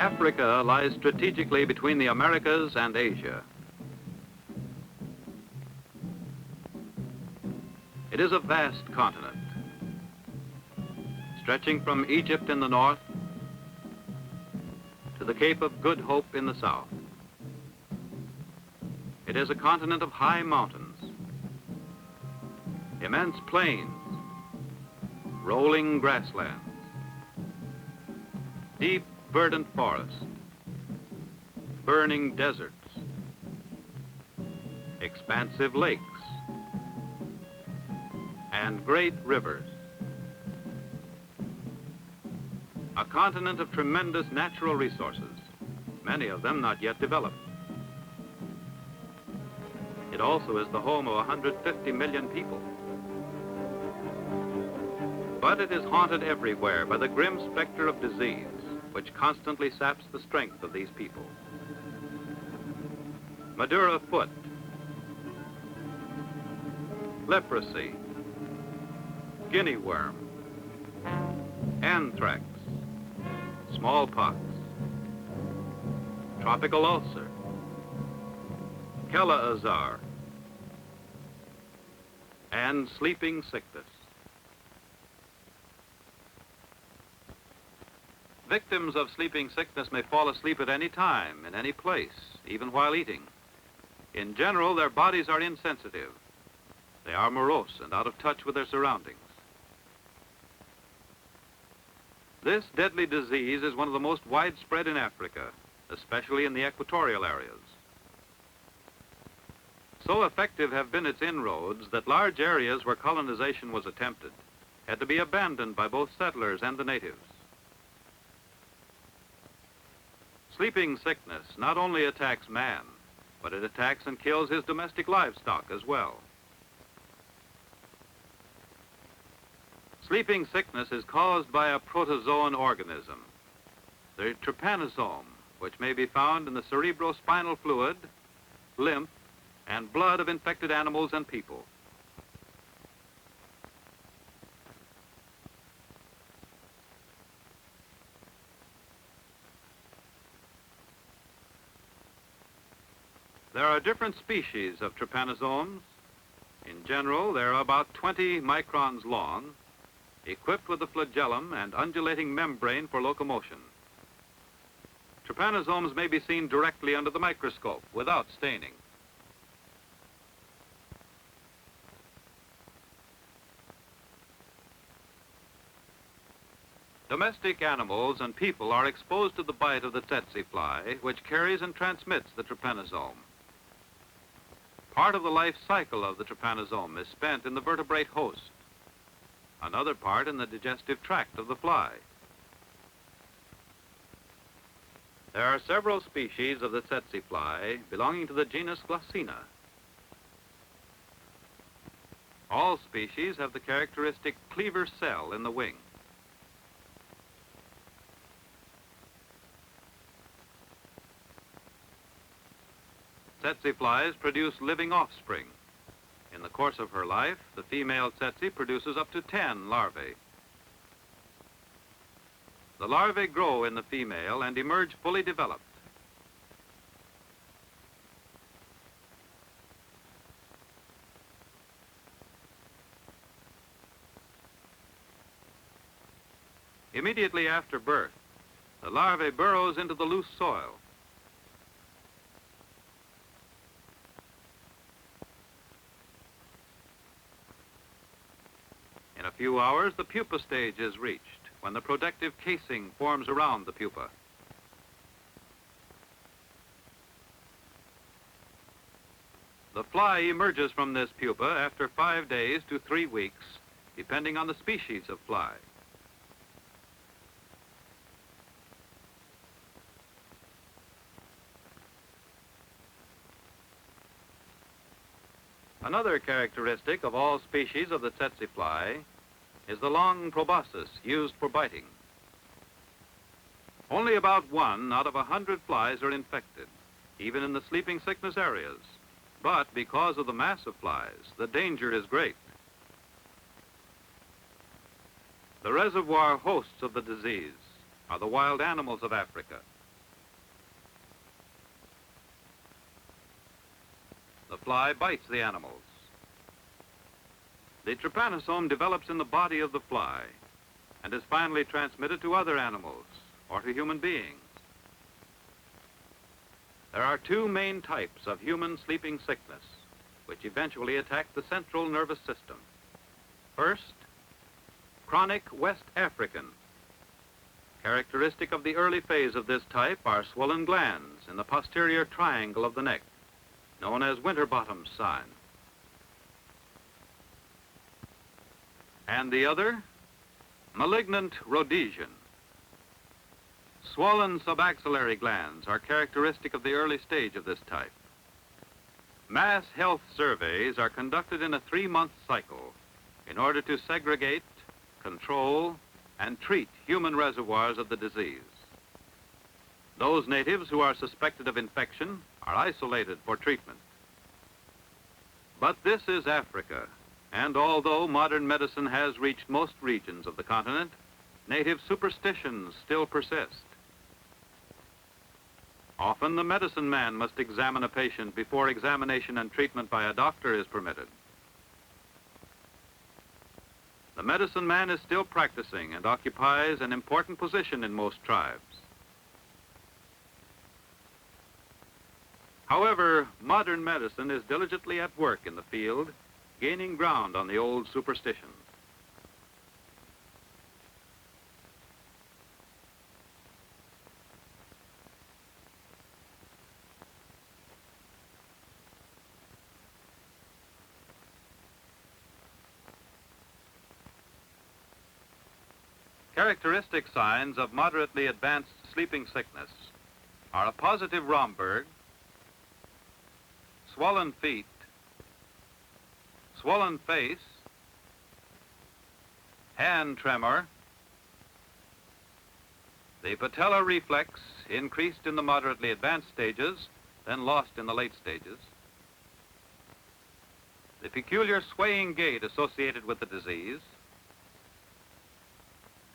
Africa lies strategically between the Americas and Asia. It is a vast continent, stretching from Egypt in the north to the Cape of Good Hope in the south. It is a continent of high mountains, immense plains, rolling grasslands, deep verdant forests, burning deserts, expansive lakes, and great rivers. A continent of tremendous natural resources, many of them not yet developed. It also is the home of 150 million people. But it is haunted everywhere by the grim specter of disease, which constantly saps the strength of these people. Madura foot, leprosy, guinea worm, anthrax, smallpox, tropical ulcer, Kala-Azar, and sleeping sickness. Victims of sleeping sickness may fall asleep at any time, in any place, even while eating. In general, their bodies are insensitive. They are morose and out of touch with their surroundings. This deadly disease is one of the most widespread in Africa, especially in the equatorial areas. So effective have been its inroads that large areas where colonization was attempted had to be abandoned by both settlers and the natives. Sleeping sickness not only attacks man, but it attacks and kills his domestic livestock as well. Sleeping sickness is caused by a protozoan organism, the trypanosome, which may be found in the cerebrospinal fluid, lymph, and blood of infected animals and people. There are different species of trypanosomes. In general, they are about 20 microns long, equipped with a flagellum and undulating membrane for locomotion. Trypanosomes may be seen directly under the microscope without staining. Domestic animals and people are exposed to the bite of the tsetse fly, which carries and transmits the trypanosome. Part of the life cycle of the trypanosome is spent in the vertebrate host, another part in the digestive tract of the fly. There are several species of the tsetse fly belonging to the genus Glossina. All species have the characteristic cleaver cell in the wing. Tsetse flies produce living offspring. In the course of her life, the female tsetse produces up to 10 larvae. The larvae grow in the female and emerge fully developed. Immediately after birth, the larvae burrows into the loose soil. In a few hours, the pupa stage is reached, when the protective casing forms around the pupa. The fly emerges from this pupa after 5 days to 3 weeks, depending on the species of fly. Another characteristic of all species of the tsetse fly is the long proboscis used for biting. Only about 1 out of 100 flies are infected, even in the sleeping sickness areas. But because of the mass of flies, the danger is great. The reservoir hosts of the disease are the wild animals of Africa, fly bites the animals. The trypanosome develops in the body of the fly and is finally transmitted to other animals or to human beings. There are two main types of human sleeping sickness which eventually attack the central nervous system. First, chronic West African. Characteristic of the early phase of this type are swollen glands in the posterior triangle of the neck, known as Winterbottom's sign. And the other, malignant Rhodesian. Swollen subaxillary glands are characteristic of the early stage of this type. Mass health surveys are conducted in a 3-month cycle in order to segregate, control, and treat human reservoirs of the disease. Those natives who are suspected of infection are isolated for treatment. But this is Africa, and although modern medicine has reached most regions of the continent, native superstitions still persist. Often the medicine man must examine a patient before examination and treatment by a doctor is permitted. The medicine man is still practicing and occupies an important position in most tribes. However, modern medicine is diligently at work in the field, gaining ground on the old superstitions. Characteristic signs of moderately advanced sleeping sickness are a positive Romberg, swollen feet, swollen face, hand tremor, the patella reflex increased in the moderately advanced stages, then lost in the late stages, the peculiar swaying gait associated with the disease,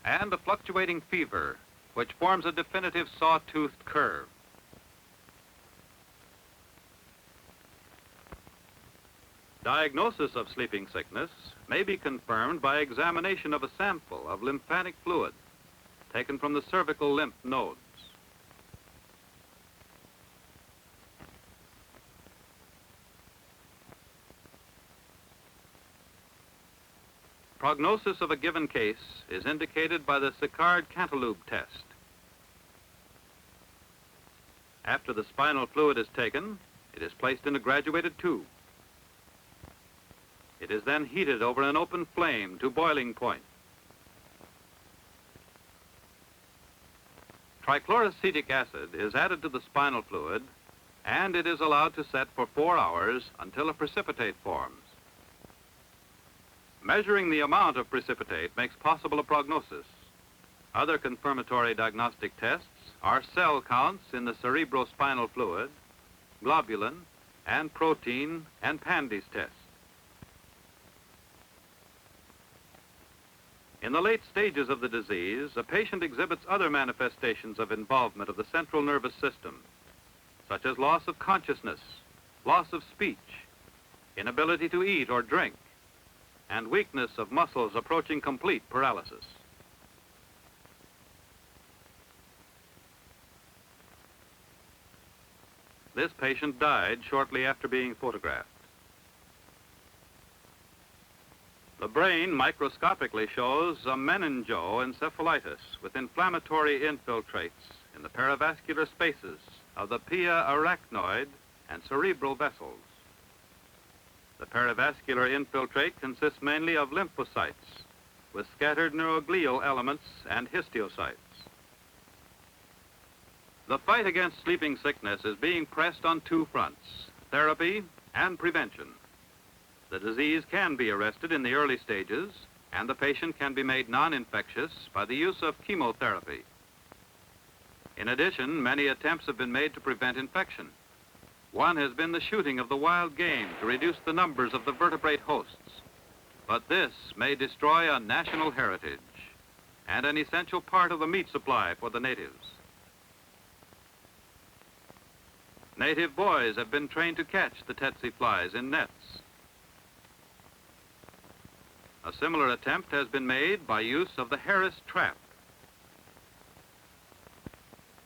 and a fluctuating fever, which forms a definitive saw-toothed curve. Diagnosis of sleeping sickness may be confirmed by examination of a sample of lymphatic fluid taken from the cervical lymph nodes. Prognosis of a given case is indicated by the Sicard-Cantilupe test. After the spinal fluid is taken, it is placed in a graduated tube. It is then heated over an open flame to boiling point. Trichloroacetic acid is added to the spinal fluid, and it is allowed to set for 4 hours until a precipitate forms. Measuring the amount of precipitate makes possible a prognosis. Other confirmatory diagnostic tests are cell counts in the cerebrospinal fluid, globulin, and protein and Pandy's test. In the late stages of the disease, a patient exhibits other manifestations of involvement of the central nervous system, such as loss of consciousness, loss of speech, inability to eat or drink, and weakness of muscles approaching complete paralysis. This patient died shortly after being photographed. The brain microscopically shows a meningoencephalitis with inflammatory infiltrates in the perivascular spaces of the pia arachnoid and cerebral vessels. The perivascular infiltrate consists mainly of lymphocytes with scattered neuroglial elements and histiocytes. The fight against sleeping sickness is being pressed on 2 fronts, therapy and prevention. The disease can be arrested in the early stages, and the patient can be made non-infectious by the use of chemotherapy. In addition, many attempts have been made to prevent infection. One has been the shooting of the wild game to reduce the numbers of the vertebrate hosts. But this may destroy a national heritage and an essential part of the meat supply for the natives. Native boys have been trained to catch the tsetse flies in nets. A similar attempt has been made by use of the Harris trap.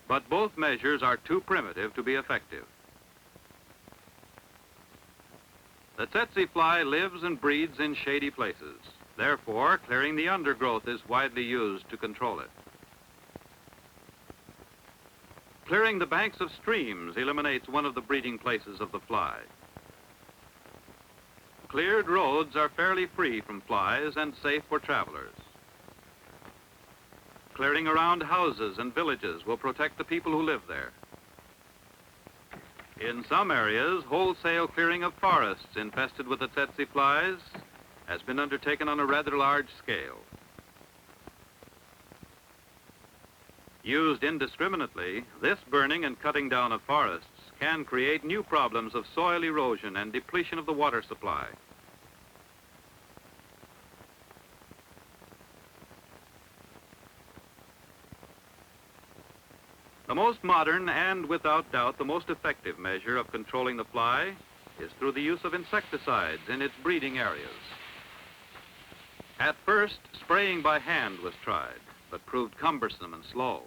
But both measures are too primitive to be effective. The tsetse fly lives and breeds in shady places. Therefore, clearing the undergrowth is widely used to control it. Clearing the banks of streams eliminates one of the breeding places of the fly. Cleared roads are fairly free from flies and safe for travelers. Clearing around houses and villages will protect the people who live there. In some areas, wholesale clearing of forests infested with the tsetse flies has been undertaken on a rather large scale. Used indiscriminately, this burning and cutting down of forests can create new problems of soil erosion and depletion of the water supply. The most modern and, without doubt, the most effective measure of controlling the fly is through the use of insecticides in its breeding areas. At first, spraying by hand was tried, but proved cumbersome and slow.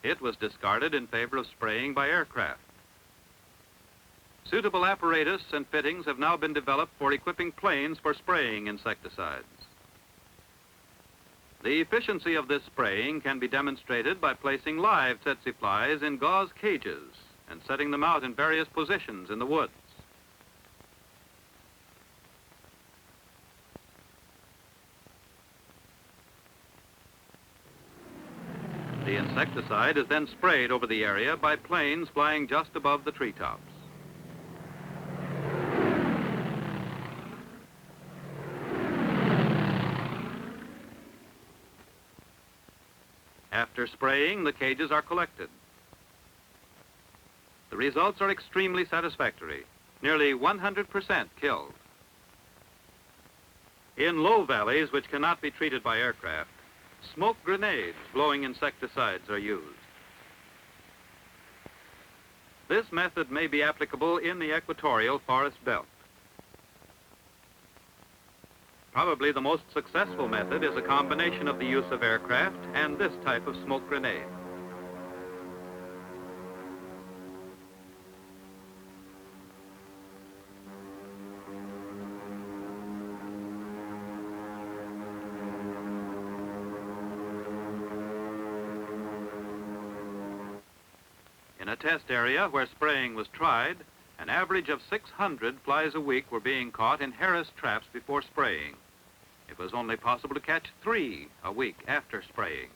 It was discarded in favor of spraying by aircraft. Suitable apparatus and fittings have now been developed for equipping planes for spraying insecticides. The efficiency of this spraying can be demonstrated by placing live tsetse flies in gauze cages and setting them out in various positions in the woods. The insecticide is then sprayed over the area by planes flying just above the treetops. After spraying, the cages are collected. The results are extremely satisfactory, nearly 100% killed. In low valleys which cannot be treated by aircraft, smoke grenades blowing insecticides are used. This method may be applicable in the equatorial forest belt. Probably the most successful method is a combination of the use of aircraft and this type of smoke grenade. In a test area where spraying was tried, an average of 600 flies a week were being caught in Harris traps before spraying. It was only possible to catch 3 a week after spraying.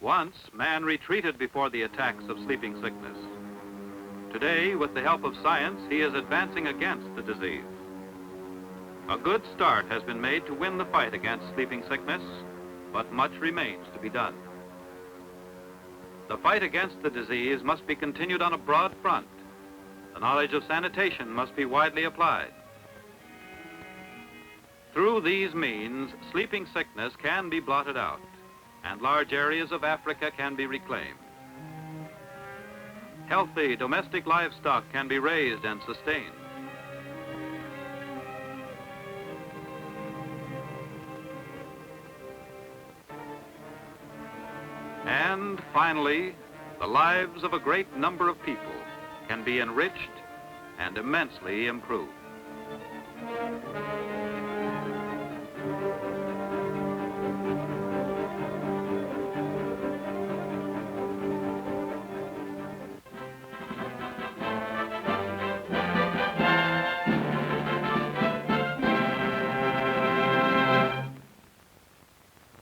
Once, man retreated before the attacks of sleeping sickness. Today, with the help of science, he is advancing against the disease. A good start has been made to win the fight against sleeping sickness, but much remains to be done. The fight against the disease must be continued on a broad front. The knowledge of sanitation must be widely applied. Through these means, sleeping sickness can be blotted out, and large areas of Africa can be reclaimed. Healthy domestic livestock can be raised and sustained. And finally, the lives of a great number of people can be enriched and immensely improved.